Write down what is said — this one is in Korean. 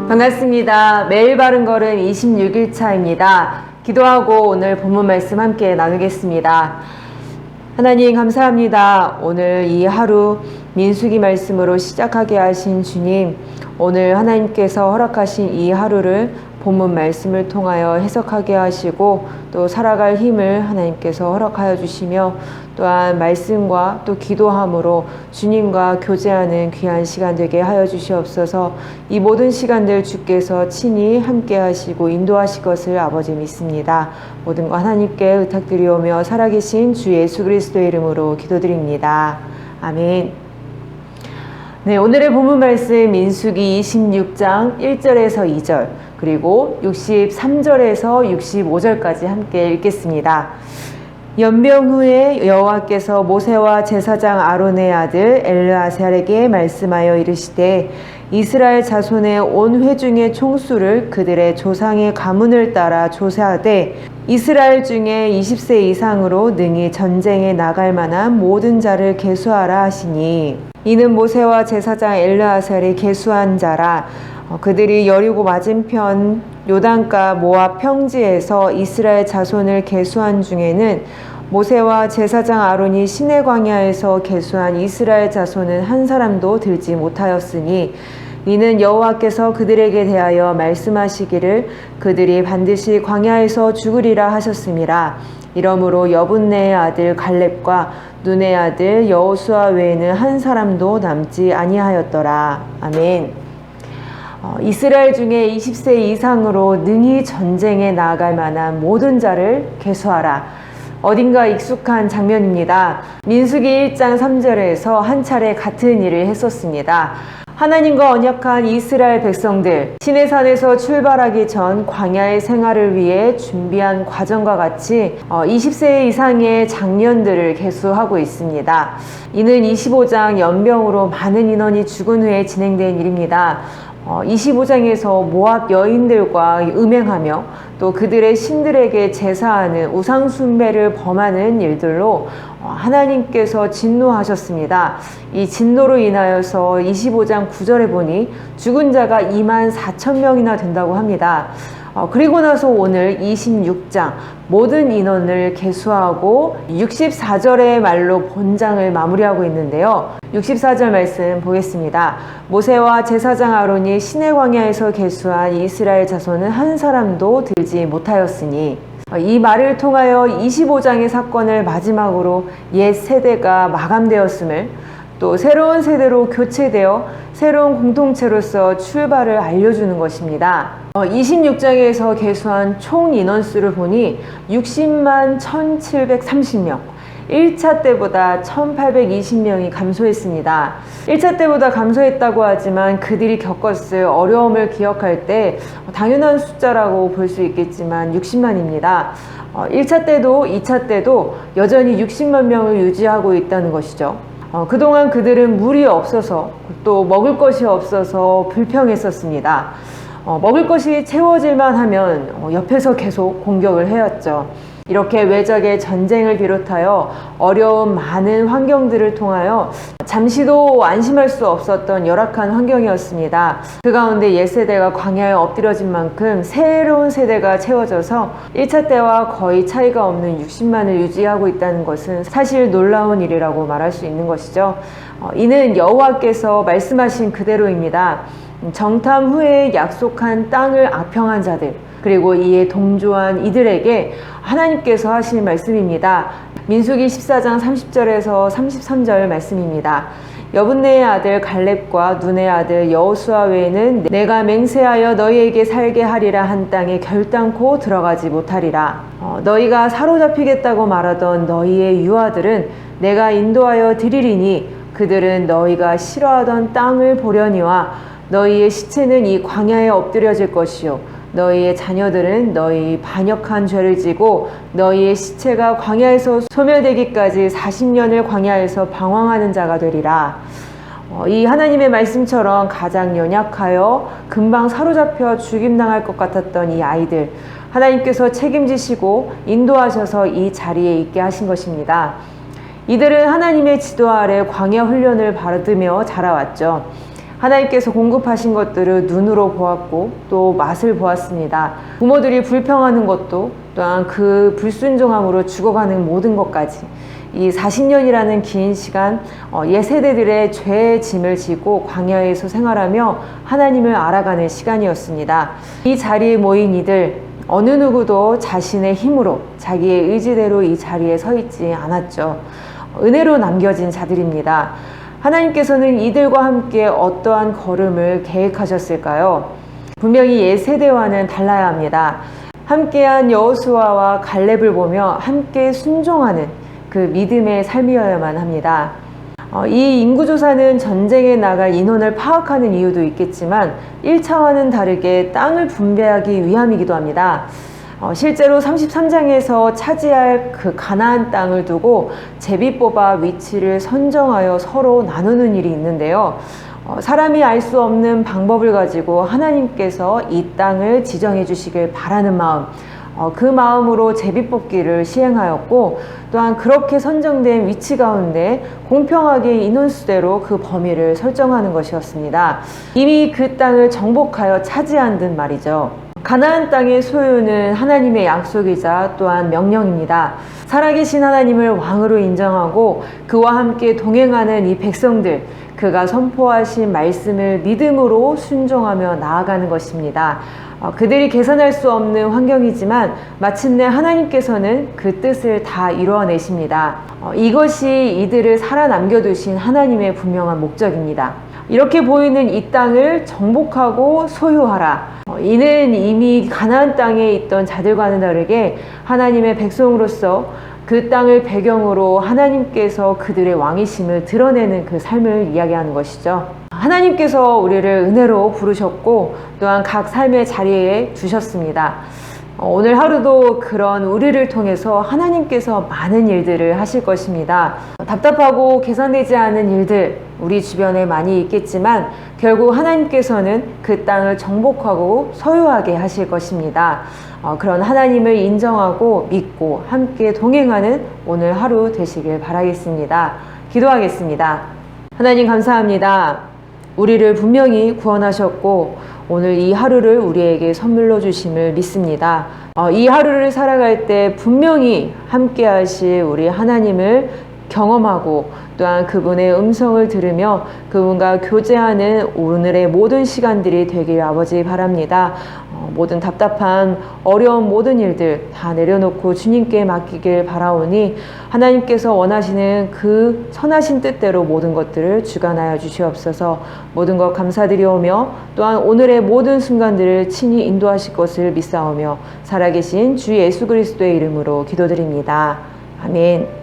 반갑습니다. 매일 바른 걸음 26일차입니다. 기도하고 오늘 본문 말씀 함께 나누겠습니다. 하나님 감사합니다. 오늘 이 하루 민수기 말씀으로 시작하게 하신 주님, 오늘 하나님께서 허락하신 이 하루를 본문 말씀을 통하여 해석하게 하시고 또 살아갈 힘을 하나님께서 허락하여 주시며 또한 말씀과 또 기도함으로 주님과 교제하는 귀한 시간 되게 하여 주시옵소서. 이 모든 시간들 주께서 친히 함께 하시고 인도하실 것을 아버지 믿습니다. 모든 거 하나님께 의탁드리오며 살아계신 주 예수 그리스도의 이름으로 기도드립니다. 아멘. 네, 오늘의 본문 말씀 민수기 26장 1절에서 2절 그리고 63절에서 65절까지 함께 읽겠습니다. 연병 후에 여호와께서 모세와 제사장 아론의 아들 엘르아살에게 말씀하여 이르시되 이스라엘 자손의 온 회중의 총수를 그들의 조상의 가문을 따라 조사하되 이스라엘 중에 20세 이상으로 능히 전쟁에 나갈 만한 모든 자를 계수하라 하시니 이는 모세와 제사장 엘르아살이 계수한 자라. 그들이 여리고 맞은편 요단가 모압 평지에서 이스라엘 자손을 계수한 중에는 모세와 제사장 아론이 시내 광야에서 계수한 이스라엘 자손은 한 사람도 들지 못하였으니 이는 여호와께서 그들에게 대하여 말씀하시기를 그들이 반드시 광야에서 죽으리라 하셨음이라. 이러므로 여분네의 아들 갈렙과 눈의 아들 여호수아 외에는 한 사람도 남지 아니하였더라. 아멘. 이스라엘 중에 20세 이상으로 능히 전쟁에 나아갈 만한 모든 자를 계수하라. 어딘가 익숙한 장면입니다. 민수기 1장 3절에서 한 차례 같은 일을 했었습니다. 하나님과 언약한 이스라엘 백성들, 시내산에서 출발하기 전 광야의 생활을 위해 준비한 과정과 같이 20세 이상의 장년들을 계수하고 있습니다. 이는 25장 연병으로 많은 인원이 죽은 후에 진행된 일입니다. 25장에서 모압 여인들과 음행하며 또 그들의 신들에게 제사하는 우상 숭배를 범하는 일들로 하나님께서 진노하셨습니다. 이 진노로 인하여서 25장 9절에 보니 죽은 자가 24,000명이나 된다고 합니다. 그리고 나서 오늘 26장 모든 인원을 계수하고 64절의 말로 본장을 마무리하고 있는데요. 64절 말씀 보겠습니다. 모세와 제사장 아론이 시내 광야에서 계수한 이스라엘 자손은 한 사람도 들지 못하였으니 이 말을 통하여 25장의 사건을 마지막으로 옛 세대가 마감되었음을 또 새로운 세대로 교체되어 새로운 공동체로서 출발을 알려주는 것입니다. 26장에서 계수한 총 인원수를 보니 60만 1730명, 1차 때보다 1820명이 감소했습니다. 1차 때보다 감소했다고 하지만 그들이 겪었을 어려움을 기억할 때 당연한 숫자라고 볼 수 있겠지만 60만입니다. 1차 때도 2차 때도 여전히 60만 명을 유지하고 있다는 것이죠. 그동안 그들은 물이 없어서 또 먹을 것이 없어서 불평했었습니다. 먹을 것이 채워질만 하면 옆에서 계속 공격을 해왔죠. 이렇게 외적의 전쟁을 비롯하여 어려운 많은 환경들을 통하여 잠시도 안심할 수 없었던 열악한 환경이었습니다. 그 가운데 옛세대가 광야에 엎드려진 만큼 새로운 세대가 채워져서 1차 때와 거의 차이가 없는 60만을 유지하고 있다는 것은 사실 놀라운 일이라고 말할 수 있는 것이죠. 이는 여호와께서 말씀하신 그대로입니다. 정탐 후에 약속한 땅을 악평한 자들 그리고 이에 동조한 이들에게 하나님께서 하신 말씀입니다. 민수기 14장 30절에서 33절 말씀입니다. 여분네의 아들 갈렙과 눈의 아들 여호수아 외에는 내가 맹세하여 너희에게 살게 하리라 한 땅에 결단코 들어가지 못하리라. 너희가 사로잡히겠다고 말하던 너희의 유아들은 내가 인도하여 드리리니 그들은 너희가 싫어하던 땅을 보려니와 너희의 시체는 이 광야에 엎드려질 것이요 너희의 자녀들은 너희 반역한 죄를 지고 너희의 시체가 광야에서 소멸되기까지 40년을 광야에서 방황하는 자가 되리라. 이 하나님의 말씀처럼 가장 연약하여 금방 사로잡혀 죽임당할 것 같았던 이 아이들, 하나님께서 책임지시고 인도하셔서 이 자리에 있게 하신 것입니다. 이들은 하나님의 지도 아래 광야 훈련을 받으며 자라왔죠. 하나님께서 공급하신 것들을 눈으로 보았고 또 맛을 보았습니다. 부모들이 불평하는 것도 또한 그 불순종함으로 죽어가는 모든 것까지 이 40년이라는 긴 시간 옛 세대들의 죄의 짐을 지고 광야에서 생활하며 하나님을 알아가는 시간이었습니다. 이 자리에 모인 이들 어느 누구도 자신의 힘으로 자기의 의지대로 이 자리에 서 있지 않았죠. 은혜로 남겨진 자들입니다. 하나님께서는 이들과 함께 어떠한 걸음을 계획하셨을까요? 분명히 옛 세대와는 달라야 합니다. 함께한 여호수아와 갈렙을 보며 함께 순종하는 그 믿음의 삶이어야만 합니다. 이 인구조사는 전쟁에 나갈 인원을 파악하는 이유도 있겠지만 1차와는 다르게 땅을 분배하기 위함이기도 합니다. 실제로 33장에서 차지할 그 가나안 땅을 두고 제비 뽑아 위치를 선정하여 서로 나누는 일이 있는데요. 사람이 알 수 없는 방법을 가지고 하나님께서 이 땅을 지정해 주시길 바라는 마음, 그 마음으로 제비뽑기를 시행하였고 또한 그렇게 선정된 위치 가운데 공평하게 인원수대로 그 범위를 설정하는 것이었습니다. 이미 그 땅을 정복하여 차지한 듯 말이죠. 가나안 땅의 소유는 하나님의 약속이자 또한 명령입니다. 살아계신 하나님을 왕으로 인정하고 그와 함께 동행하는 이 백성들, 그가 선포하신 말씀을 믿음으로 순종하며 나아가는 것입니다. 그들이 개선할 수 없는 환경이지만 마침내 하나님께서는 그 뜻을 다 이루어내십니다. 이것이 이들을 살아남겨 두신 하나님의 분명한 목적입니다. 이렇게 보이는 이 땅을 정복하고 소유하라. 이는 이미 가나안 땅에 있던 자들과는 다르게 하나님의 백성으로서 그 땅을 배경으로 하나님께서 그들의 왕이심을 드러내는 그 삶을 이야기하는 것이죠. 하나님께서 우리를 은혜로 부르셨고 또한 각 삶의 자리에 두셨습니다. 오늘 하루도 그런 우리를 통해서 하나님께서 많은 일들을 하실 것입니다. 답답하고 개선되지 않은 일들 우리 주변에 많이 있겠지만 결국 하나님께서는 그 땅을 정복하고 소유하게 하실 것입니다. 그런 하나님을 인정하고 믿고 함께 동행하는 오늘 하루 되시길 바라겠습니다. 기도하겠습니다. 하나님 감사합니다. 우리를 분명히 구원하셨고 오늘 이 하루를 우리에게 선물로 주심을 믿습니다. 이 하루를 살아갈 때 분명히 함께 하실 우리 하나님을 경험하고 또한 그분의 음성을 들으며 그분과 교제하는 오늘의 모든 시간들이 되길 아버지 바랍니다. 모든 답답한 어려운 모든 일들 다 내려놓고 주님께 맡기길 바라오니 하나님께서 원하시는 그 선하신 뜻대로 모든 것들을 주관하여 주시옵소서. 모든 것 감사드리오며 또한 오늘의 모든 순간들을 친히 인도하실 것을 믿사오며 살아계신 주 예수 그리스도의 이름으로 기도드립니다. 아멘.